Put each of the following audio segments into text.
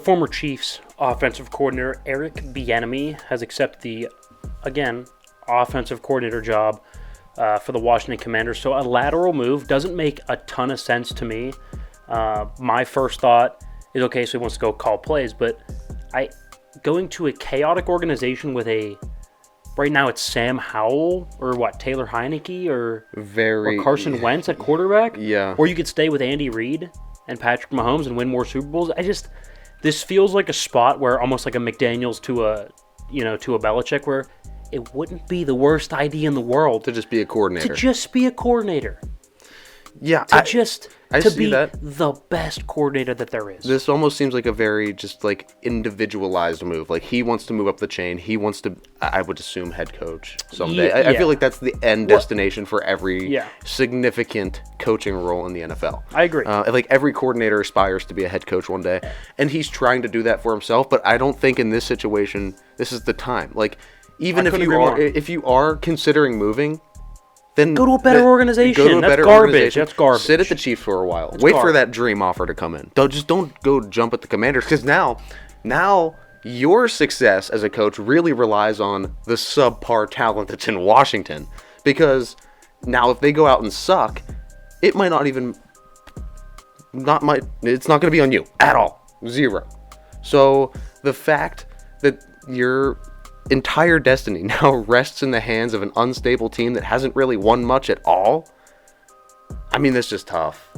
Former Chiefs offensive coordinator Eric Bieniemy has accepted the, again, offensive coordinator job for the Washington Commanders. So a lateral move doesn't make a ton of sense to me. My first thought is, okay, so he wants to go call plays, but going to a chaotic organization with right now it's Sam Howell or Taylor Heineke or Carson Wentz at quarterback? Yeah. Or you could stay with Andy Reid and Patrick Mahomes and win more Super Bowls. This feels like a spot where almost like a McDaniels to a Belichick, where it wouldn't be the worst idea in the world to just be a coordinator. Yeah, to be that. The best coordinator that there is. This almost seems like a very just like individualized move. Like he wants to move up the chain. He wants to, I would assume, head coach someday. Yeah. I feel like that's the end destination for every significant coaching role in the NFL. I agree. Like every coordinator aspires to be a head coach one day, and he's trying to do that for himself. But I don't think in this situation this is the time. Like even if you are considering moving, then go to a better organization. That's garbage. Sit at the Chiefs for a while. Wait for that dream offer to come in. Don't go jump at the Commanders, because now your success as a coach really relies on the subpar talent that's in Washington. Because now if they go out and suck, it might not even it's not going to be on you at all. Zero. So the fact that your entire destiny now rests in the hands of an unstable team that hasn't really won much at all, I mean, that's just tough.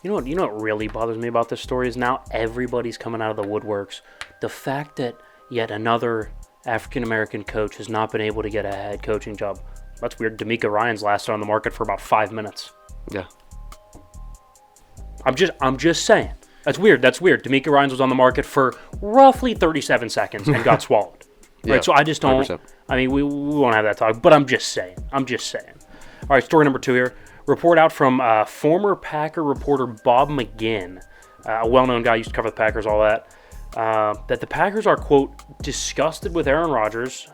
You know what really bothers me about this story is now everybody's coming out of the woodworks. The fact that yet another African-American coach has not been able to get a head coaching job. That's weird. D'Amico Ryans lasted on the market for about 5 minutes. Yeah. I'm just saying. That's weird. D'Amico Ryans was on the market for roughly 37 seconds and got swallowed. Right, yeah, so I just don't. 100%. I mean, we won't have that talk, but I'm just saying. All right, story number 2 here. Report out from former Packer reporter Bob McGinn, a well-known guy, used to cover the Packers, all that, that the Packers are, quote, disgusted with Aaron Rodgers,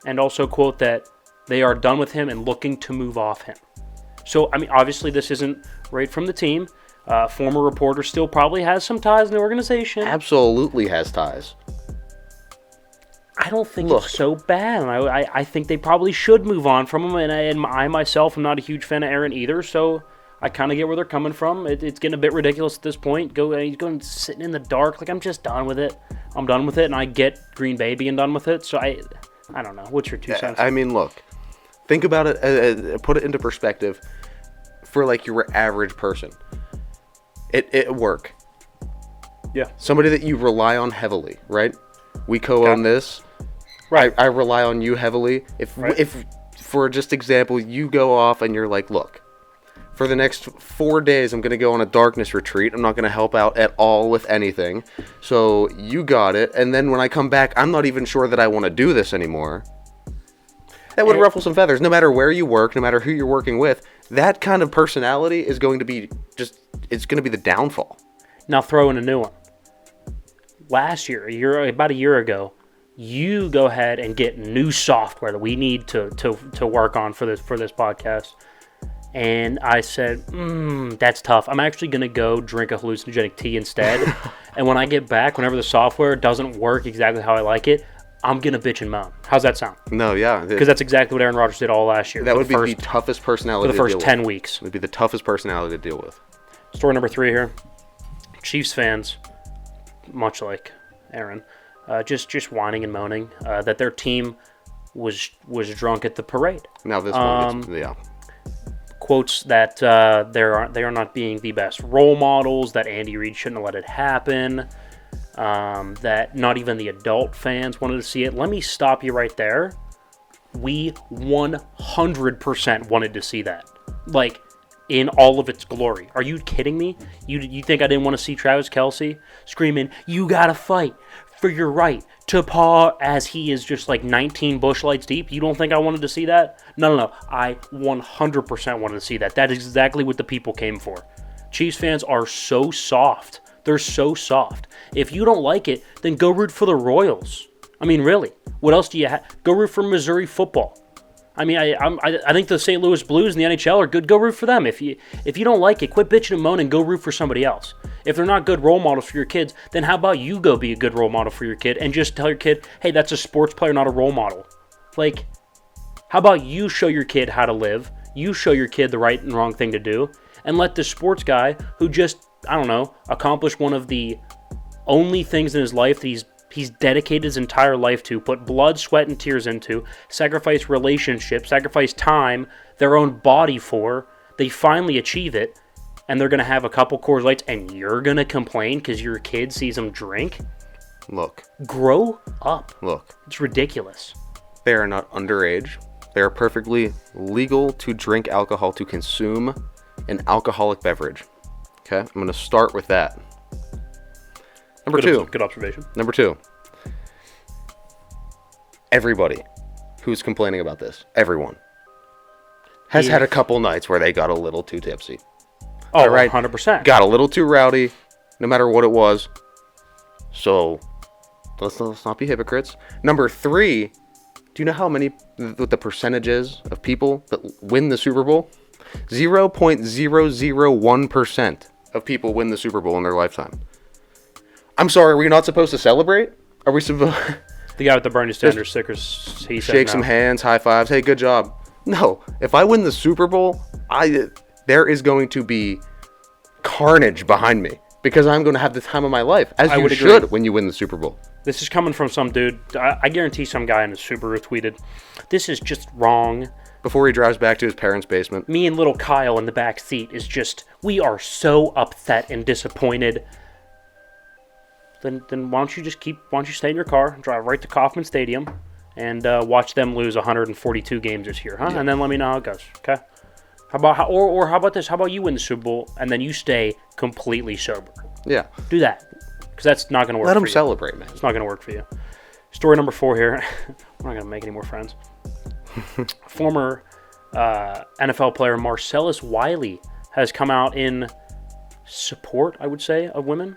and also, quote, that they are done with him and looking to move off him. So, I mean, obviously this isn't right from the team. Former reporter still probably has some ties in the organization. Absolutely has ties. I don't think it's so bad, and I think they probably should move on from him, and I myself am not a huge fan of Aaron either, so I kind of get where they're coming from. It's getting a bit ridiculous at this point. He's going sitting in the dark. Like, I'm just done with it. I'm done with it, and I get Green Bay being done with it, so I don't know. What's your 2 cents? I mean, look, think about it, put it into perspective for, like, your average person. It work. Yeah. Somebody that you rely on heavily, right? We co-own this. Right. I rely on you heavily. If for just example, you go off and you're like, look, for the next 4 days, I'm going to go on a darkness retreat. I'm not going to help out at all with anything. So you got it. And then when I come back, I'm not even sure that I want to do this anymore. That would ruffle some feathers. No matter where you work, no matter who you're working with, that kind of personality is going to be it's going to be the downfall. Now throw in a new one. Last year, about a year ago, you go ahead and get new software that we need to work on for this podcast. And I said, that's tough. I'm actually going to go drink a hallucinogenic tea instead. And when I get back, whenever the software doesn't work exactly how I like it, I'm going to bitch and moan. How's that sound? No, yeah. Because that's exactly what Aaron Rodgers did all last year. That would be the toughest personality for the first 10 weeks. It would be the toughest personality to deal with. Story number 3 here. Chiefs fans, much like Aaron, just whining and moaning that their team was drunk at the parade. Now this one, quotes that they are not being the best role models, that Andy Reid shouldn't have let it happen, that not even the adult fans wanted to see it. Let me stop you right there. We 100% wanted to see that. Like, in all of its glory. Are you kidding me? You think I didn't want to see Travis Kelce screaming, "You gotta fight for your right to paw," as he is just like 19 bush lights deep? You don't think I wanted to see that? No. I 100% wanted to see that. That is exactly what the people came for. Chiefs fans are so soft. They're so soft. If you don't like it, then go root for the Royals. I mean, really. What else do you have? Go root for Missouri football. I mean, I think the St. Louis Blues and the NHL are good. Go root for them. If you don't like it, quit bitching and moaning. Go root for somebody else. If they're not good role models for your kids, then how about you go be a good role model for your kid and just tell your kid, hey, that's a sports player, not a role model. Like, how about you show your kid how to live? You show your kid the right and wrong thing to do, and let the sports guy who just, I don't know, accomplished one of the only things in his life that he's dedicated his entire life to, put blood, sweat, and tears into, sacrifice relationships, sacrifice time, their own body for, they finally achieve it, and they're going to have a couple Coors Lights, and you're going to complain because your kid sees them drink? Look. Grow up. Look. It's ridiculous. They are not underage. They are perfectly legal to drink alcohol, to consume an alcoholic beverage. Okay? I'm going to start with that. Number two. Good observation. Number 2. Everybody who's complaining about this, everyone, has had a couple nights where they got a little too tipsy. Oh, right? 100%. Got a little too rowdy, no matter what it was. So, let's not be hypocrites. Number 3, do you know how many, what the percentage is of people that win the Super Bowl? 0.001% of people win the Super Bowl in their lifetime. I'm sorry, are we not supposed to celebrate? Are we supposed... The guy with the Bernie Sanders stickers, he said shake no. some hands, high fives, hey, good job. No, if I win the Super Bowl, there is going to be carnage behind me because I'm going to have the time of my life, as you should when you win the Super Bowl. This is coming from some dude. I guarantee some guy in his Subaru tweeted, "This is just wrong." Before he drives back to his parents' basement. Me and little Kyle in the back seat is just, we are so upset and disappointed. Then why don't you stay in your car, drive right to Kauffman Stadium, and watch them lose 142 games this year, huh? Yeah. And then let me know how it goes, okay? How about this? How about you win the Super Bowl and then you stay completely sober? Yeah. Do that, because that's not going to work. Let them celebrate, man. It's not going to work for you. Story number 4 here. We're not going to make any more friends. Former NFL player Marcellus Wiley has come out in support, I would say, of women.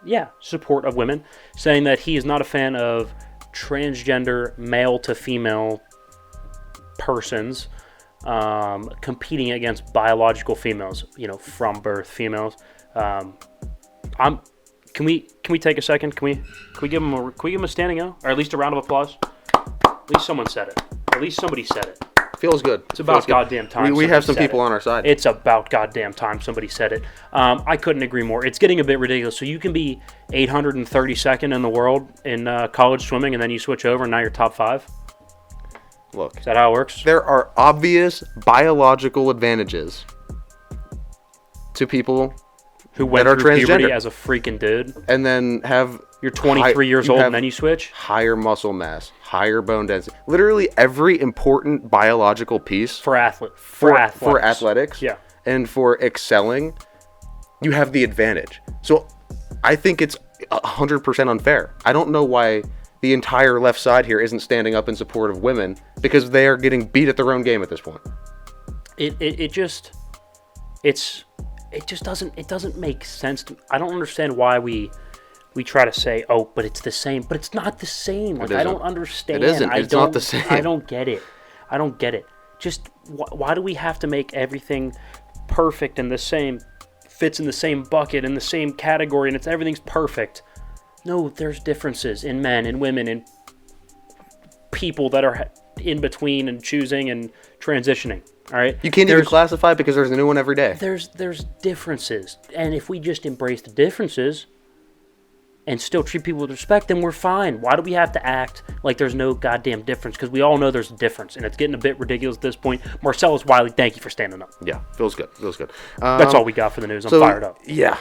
Yeah, support of women, saying that he is not a fan of transgender male to female persons competing against biological females, from birth females. Can we take a second? Can we give him a standing O, or at least a round of applause? At least someone said it. At least somebody said it. Feels good. It's about goddamn time. We have some people on our side. It's about goddamn time somebody said it. I couldn't agree more. It's getting a bit ridiculous. So you can be 832nd in the world in college swimming, and then you switch over, and now you're top 5? Look. Is that how it works? There are obvious biological advantages to people who went that are through transgender puberty as a freaking dude. And then have... You're 23 years old and then you switch? Higher muscle mass, higher bone density. Literally every important biological piece for athletics. Yeah. And for excelling, you have the advantage. So I think it's 100% unfair. I don't know why the entire left side here isn't standing up in support of women, because they are getting beat at their own game at this point. It just doesn't make sense to me. I don't understand why we try to say, oh, but it's the same. But it's not the same. Like, I don't understand. It isn't. It's not the same. I don't get it. Just why do we have to make everything perfect and the same, fits in the same bucket, in the same category, and everything's perfect? No, there's differences in men and women and people that are in between and choosing and transitioning. All right? You can't even classify because there's a new one every day. There's differences. And if we just embrace the differences and still treat people with respect, then we're fine. Why do we have to act like there's no goddamn difference? Because we all know there's a difference, and it's getting a bit ridiculous at this point. Marcellus Wiley, thank you for standing up. Yeah, feels good. That's all we got for the news. I'm fired up. Yeah,